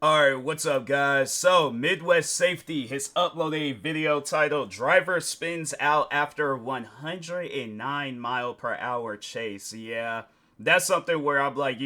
Alright, what's up guys? So, Midwest Safety has uploaded a video titled Driver Spins Out After 109 mile per hour chase. Yeah, that's something where I'm like,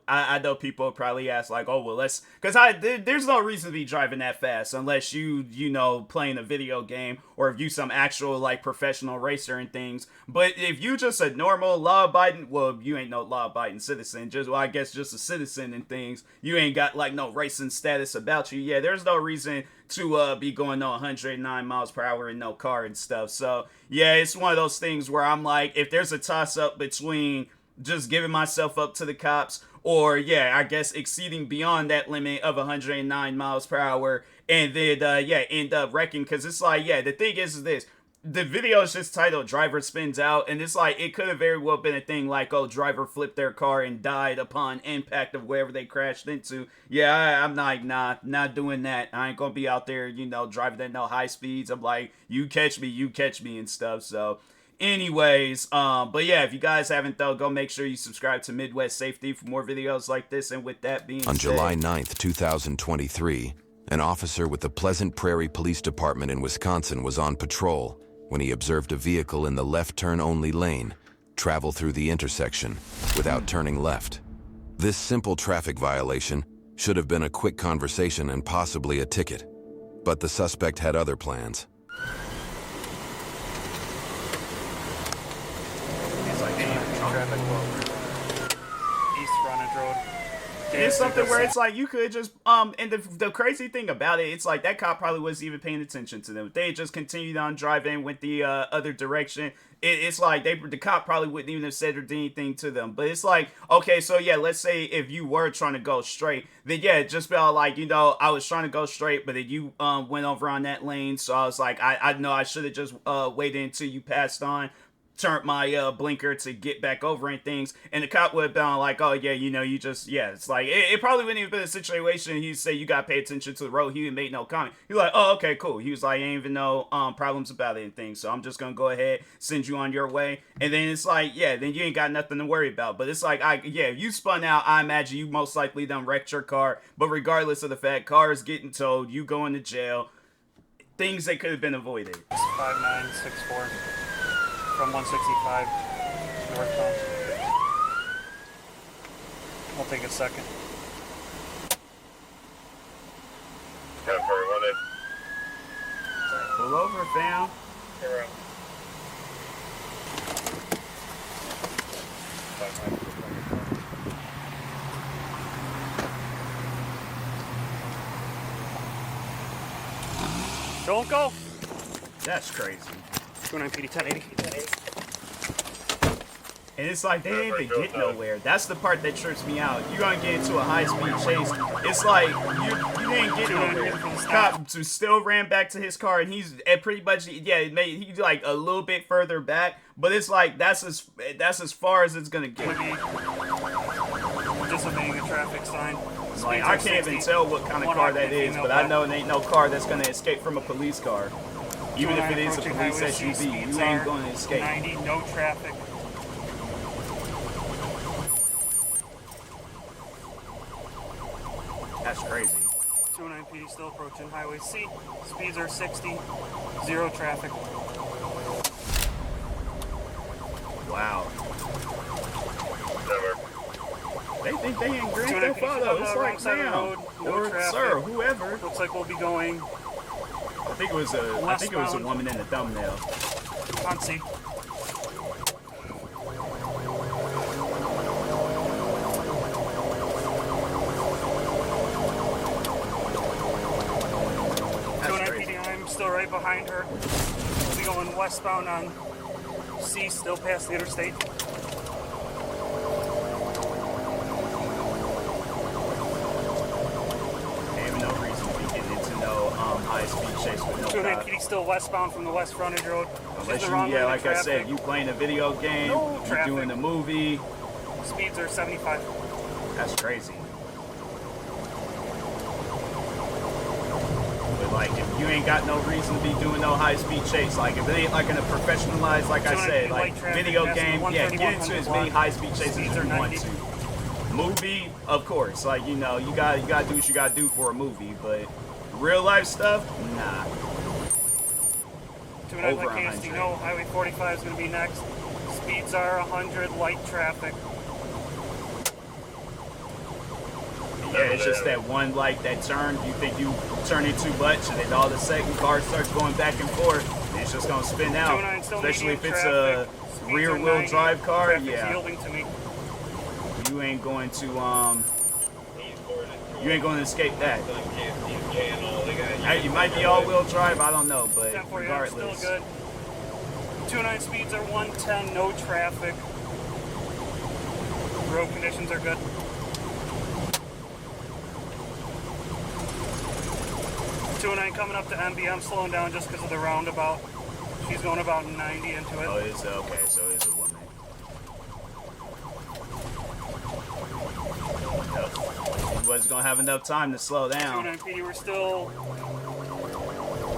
I know people probably ask like, oh, well, because there's no reason to be driving that fast unless playing a video game or if you some actual like professional racer and things. But if you just a normal law-abiding, well, you ain't no law-abiding citizen, I guess just a citizen and things, you ain't got like no racing status about you. Yeah, there's no reason to be going no 109 miles per hour in no car and stuff. So yeah, it's one of those things where I'm like, if there's a toss-up between just giving myself up to the cops or yeah, I guess exceeding beyond that limit of 109 miles per hour and then end up wrecking, because it's like, yeah, the thing is this, the video is just titled Driver Spins Out, and it's like it could have very well been a thing like, oh, driver flipped their car and died upon impact of wherever they crashed into. Yeah, I'm like, nah, not doing that. I ain't gonna be out there, driving at no high speeds. I'm like, you catch me and stuff. So anyways, but yeah, if you guys haven't though, go make sure you subscribe to Midwest Safety for more videos like this. And with that being On said, July 9th, 2023, an officer with the Pleasant Prairie Police Department in Wisconsin was on patrol when he observed a vehicle in the left turn-only lane travel through the intersection without turning left. This simple traffic violation should have been a quick conversation and possibly a ticket, but the suspect had other plans. it's like, damn, Traffic over East Frontage Road. it's something where it's like you could just and the crazy thing about it, it's like that cop probably wasn't even paying attention to them. If they just continued on driving, went the other direction, it's like the cop probably wouldn't even have said or did anything to them. But it's like, okay, so yeah, let's say if you were trying to go straight, then yeah, just be all like, I was trying to go straight, but then you went over on that lane, so I was like, I know I should have just waited until you passed on, turned my blinker to get back over and things, and the cop would have been like, oh yeah, you just, yeah, it's like it probably wouldn't even been a situation. He'd say you gotta pay attention to the road. He made no comment. He's like, oh, okay, cool. He was like, ain't even no problems about it and things, so I'm just gonna go ahead, send you on your way. And then it's like, yeah, then you ain't got nothing to worry about. But it's like, if you spun out, I imagine you most likely done wrecked your car. But regardless of the fact, car is getting towed, you going to jail, things that could have been avoided. 5964 from 165 northbound. I'll take a second. Pull over, fam. Don't go! That's crazy. 29 PD 1080. And it's like, they didn't even get nowhere. That's the part that trips me out. You're gonna get into a high-speed chase. It's like, you didn't get nowhere. Cop still ran back to his car, and he's at pretty much, yeah, he's like a little bit further back, but it's like, that's as far as it's gonna get. Could be disobeying a traffic sign. Like, I can't even tell what kind of car that is, but I know it ain't no car that's gonna escape from a police car. Even if it is a police SUV, you ain't gonna escape. 90, no traffic. That's crazy. 209 PD still approaching Highway C. Speeds are 60. Zero traffic. Wow. They think they ain't Grand Theft Auto. It's like, damn. Or sir, whoever. Looks like we'll be going I think it was a woman in the thumbnail. on C. I'm still right behind her. We'll be going westbound on C, still past the interstate. Ain't no reason to be getting into no high-speed chase with no 209 cop. PD still westbound from the West Frontage Road. Unless you, yeah, like I said, you playing a video game, No you traffic. doing a movie. Speeds are 75. That's crazy. But like, if you ain't got no reason to be doing no high-speed chase, like if it ain't like in a professionalized, like I said, like video game, yeah, get into as many high-speed chases as you want to. Movie, of course. Like, you know, you gotta do what you gotta do for a movie, but real life stuff, nah. 209 Over like 100. No, Highway 45 is gonna be next. Speeds are 100, light traffic. Yeah, it's just that one, like, that turn, you think you turn it too much, and then all of a sudden, car starts going back and forth, and it's just gonna spin out. Especially if it's a rear-wheel drive car, yeah. Yielding to me. You ain't going to, you ain't going to escape that. Hey, you might be all-wheel drive, I don't know, but regardless. Still good. 209 speeds are 110, no traffic. Road conditions are good. 209 coming up to MB. I'm slowing down just because of the roundabout. She's going about 90 into it. Oh, it's okay, so it's a woman. He wasn't gonna have enough time to slow down. 209 PD, we're still.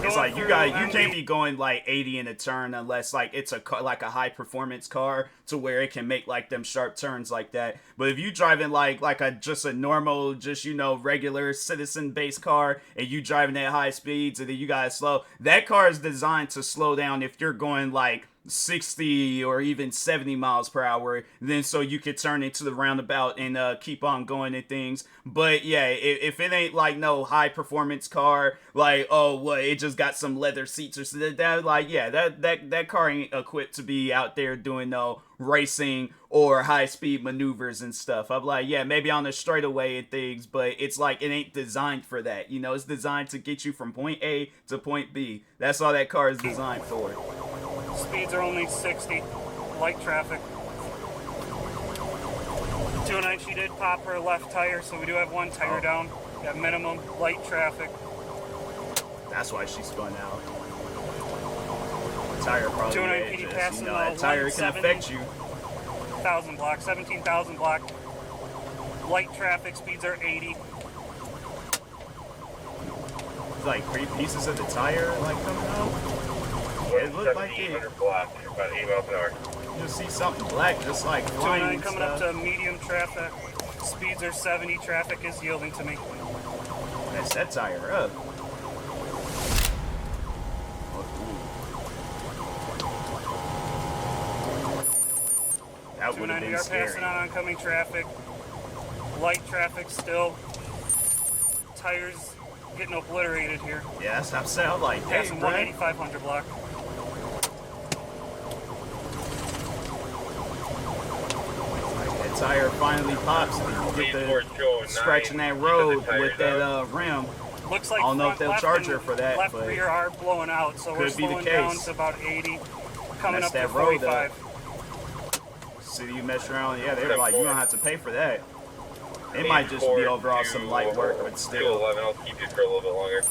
It's like you can't be going like 80 in a turn unless like it's a like a high performance car to where it can make like them sharp turns like that. But if you driving like just a normal, just, you know, regular citizen based car and you driving at high speeds and then you gotta slow, that car is designed to slow down if you're going like 60 or even 70 miles per hour, then so you could turn into the roundabout and keep on going and things. But yeah, if it ain't like no high performance car, like, oh, well, it just got some leather seats or something, that like, yeah, that car ain't equipped to be out there doing no racing or high speed maneuvers and stuff. I'm like, yeah, maybe on the straightaway and things, but it's like it ain't designed for that. You know, it's designed to get you from point A to point B. That's all that car is designed for. Speeds are only 60. Light traffic. 209, she did pop her left tire, so we do have one tire down. At minimum, light traffic. That's why she spun out. The tire probably 209 PD passing, you know, that tire can affect you. 1,000 block, 17,000 block. Light traffic, speeds are 80. It's like 3 pieces of the tire like coming out. It looked like it. Black, about 8 miles an hour. You'll see something black just like flying 209 coming up to medium traffic. Speeds are 70. Traffic is yielding to me. Mess that tire up. That would have 290 been are scary. passing on oncoming traffic. Light traffic still. Tires getting obliterated here. Yeah, that's what I'm saying. I'm like, hey, Passing bro. 18500 block. That tire finally pops and you get the scratching that road with that rim. Looks like I don't know if front, they'll left, charge her and for that, left but rear are blowing out, so we're could be the slowing down case. to about 80. Coming Mess up to that road 45. City you mess around, yeah, they're like, you don't have to pay for that. It might just be overall some light work, but still. 211, I'll keep you for a little bit longer.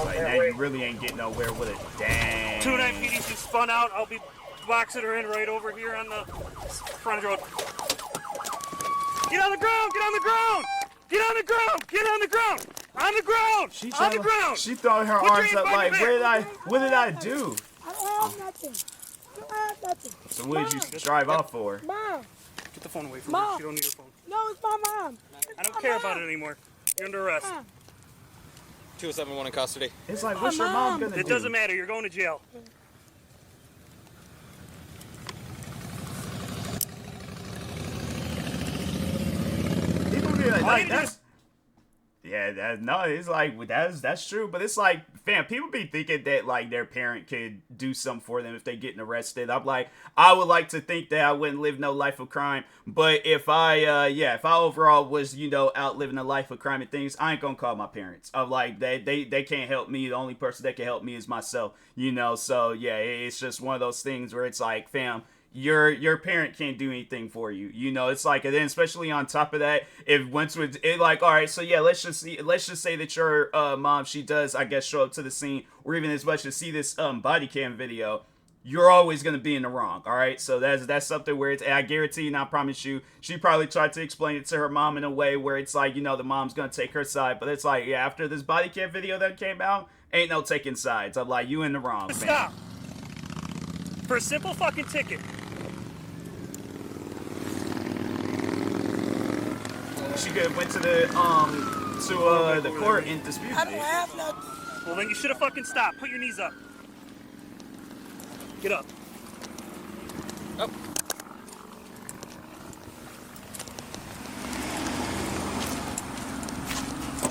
Like, now you really ain't getting nowhere with it. Dang. 209 PD, she spun out. I'll be boxing her in right over here on the front road. Get on the ground! Get on the ground! Get on the ground! Get on the ground! On the ground! On the ground! She throwing her arms up like, what did I do? I don't have nothing. I don't have nothing. So what did you drive off for? Mom. Get the phone away from Mom. her. She don't need her phone. No, it's my mom. I don't care about it anymore. You're under arrest. Mom. 271 in custody. It's like, what's your mom gonna do? It doesn't matter. You're going to jail. People be like that's. Yeah, no, it's like that's true, but it's like, fam, people be thinking that like their parent could do something for them if they getting arrested. I'm like, I would like to think that I wouldn't live no life of crime, but if I overall was, you know, out living a life of crime and things, I ain't gonna call my parents. I'm like, they can't help me. The only person that can help me is myself, you know. So yeah, it's just one of those things where it's like, fam, your parent can't do anything for you, you know. It's like, and then especially on top of that, if once with it, like, all right, so yeah, let's just say that your mom, she does, I guess, show up to the scene, or even as much as see this body cam video, you're always gonna be in the wrong. All right, so that's something where it's, I guarantee and I promise you, she probably tried to explain it to her mom in a way where it's like, you know, the mom's gonna take her side, but it's like, yeah, after this body cam video that came out, ain't no taking sides. I'm like, you in the wrong, man. Stop. For a simple fucking ticket. She could have went to the court and disputed I don't it. have nothing. Well, then you should have fucking stopped. Put your knees up. Get up. Oh.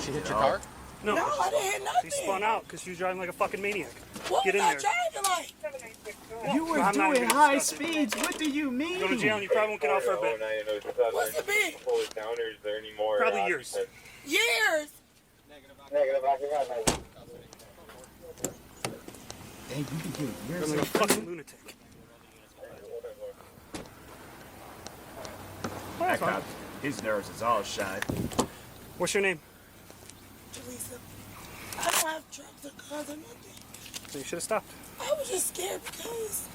She hit your car? No, No, I didn't hit she nothing. spun out because she was driving like a fucking maniac. What Get was in I there. driving like? You were I'm not doing even high discussing speeds. What do you mean? Go to jail and you probably won't get out for a bit. What's the bid? Pull it down, or is there any more? Probably years. Years. Negative. Dang, you can get years I'm like a in fucking lunatic. Well, That that's fine. cop, his nerves is all shot. What's your name? Teresa. I don't have drugs or guns or nothing. So you should have stopped. I was just scared because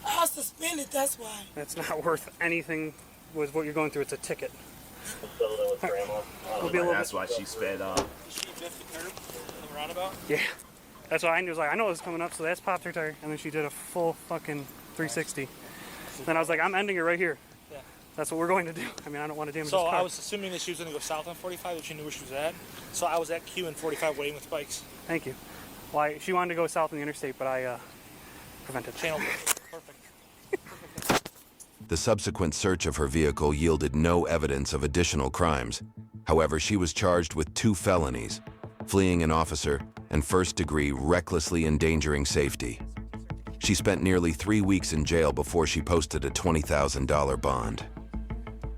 I was suspended, that's why. That's not worth anything with what you're going through. It's a ticket. We'll be a little That's bit. why she sped off. She missed the curb on the roundabout? Yeah. That's why I was like, I know this is coming up, so that's popped her tire. And then she did a full fucking 360. Then I was like, I'm ending it right here. Yeah. That's what we're going to do. I mean, I don't want to damage So this car. I was assuming that she was going to go south on 45, that she knew where she was at. So I was at Q in 45 waiting with bikes. Thank you. Well, she wanted to go south on the interstate, but I prevented. Channel perfect. The subsequent search of her vehicle yielded no evidence of additional crimes. However, she was charged with 2 felonies, fleeing an officer and first-degree recklessly endangering safety. She spent nearly 3 weeks in jail before she posted a $20,000 bond.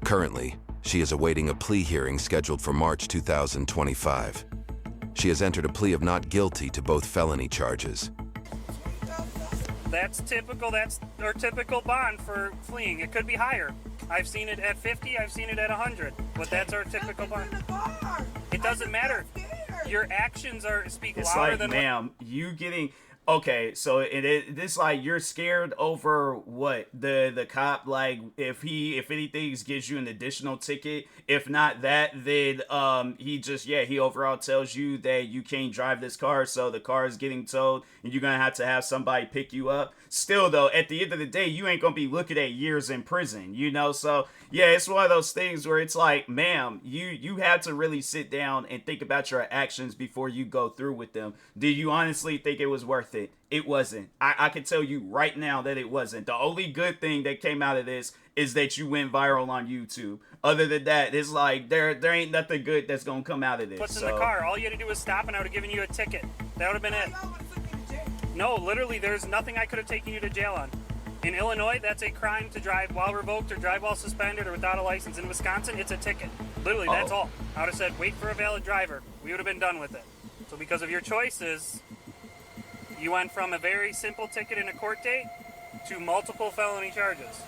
Currently, she is awaiting a plea hearing scheduled for March 2025. She has entered a plea of not guilty to both felony charges. That's typical. That's our typical bond for fleeing. It could be higher. I've seen it at 50. I've seen it at 100. But that's our typical bond. It doesn't matter. Your actions speak It's louder like, than ma'am, you getting okay. So this like you're scared over what the cop, like if anything gives you an additional ticket. If not that, then he overall tells you that you can't drive this car, so the car is getting towed and you're gonna have somebody pick you up. Still though, at the end of the day, you ain't gonna be looking at years in prison, you know. So yeah, it's one of those things where it's like, ma'am, you have to really sit down and think about your actions before you go through with them. Do you honestly think it was worth it? It wasn't. I can tell you right now that it wasn't. The only good thing that came out of this is that you went viral on YouTube. Other than that, it's like there ain't nothing good that's gonna come out of this. what's in the car. All you had to do was stop and I would have given you a ticket. That would have been it. No, literally, there's nothing I could have taken you to jail on. In Illinois, that's a crime to drive while revoked or drive while suspended or without a license. In Wisconsin, it's a ticket. Literally, that's all. I would have said, wait for a valid driver. We would have been done with it. So because of your choices, you went from a very simple ticket and a court date to multiple felony charges.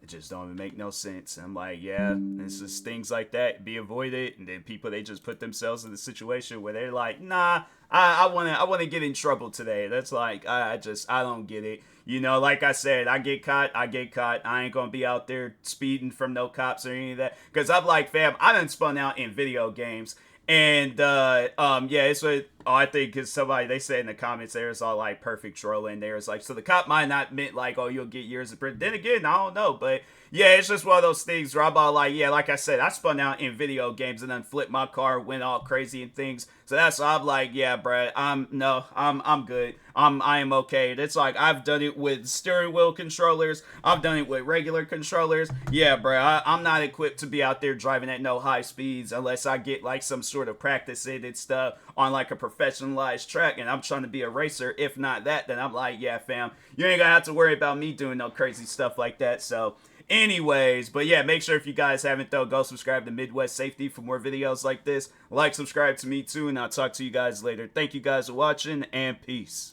It just don't even make no sense. I'm like, yeah, it's just things like that be avoided, and then people, they just put themselves in the situation where they're like, nah, I wanna get in trouble today. That's like, I don't get it. You know, like I said, I get caught. I ain't gonna be out there speeding from no cops or any of that. Cause I'm like, fam, I done spun out in video games. And it's what I think is somebody, they said in the comments there, it's all like perfect trolling there. It's like, so the cop might not meant like, oh, you'll get years in prison. Then again, I don't know, but yeah, it's just one of those things where I'm all like, yeah, like I said, I spun out in video games and then flipped my car, went all crazy and things. So that's why I'm like, yeah, bruh, I'm good. I am okay. It's like, I've done it with steering wheel controllers. I've done it with regular controllers. Yeah, bruh, I'm not equipped to be out there driving at no high speeds unless I get like some sort of practice in and stuff on like a professionalized track and I'm trying to be a racer. If not that, then I'm like, yeah, fam, you ain't gonna have to worry about me doing no crazy stuff like that. So anyways, but yeah, make sure if you guys haven't though, go subscribe to Midwest Safety for more videos like this. Like, subscribe to me too, and I'll talk to you guys later. Thank you guys for watching, and peace.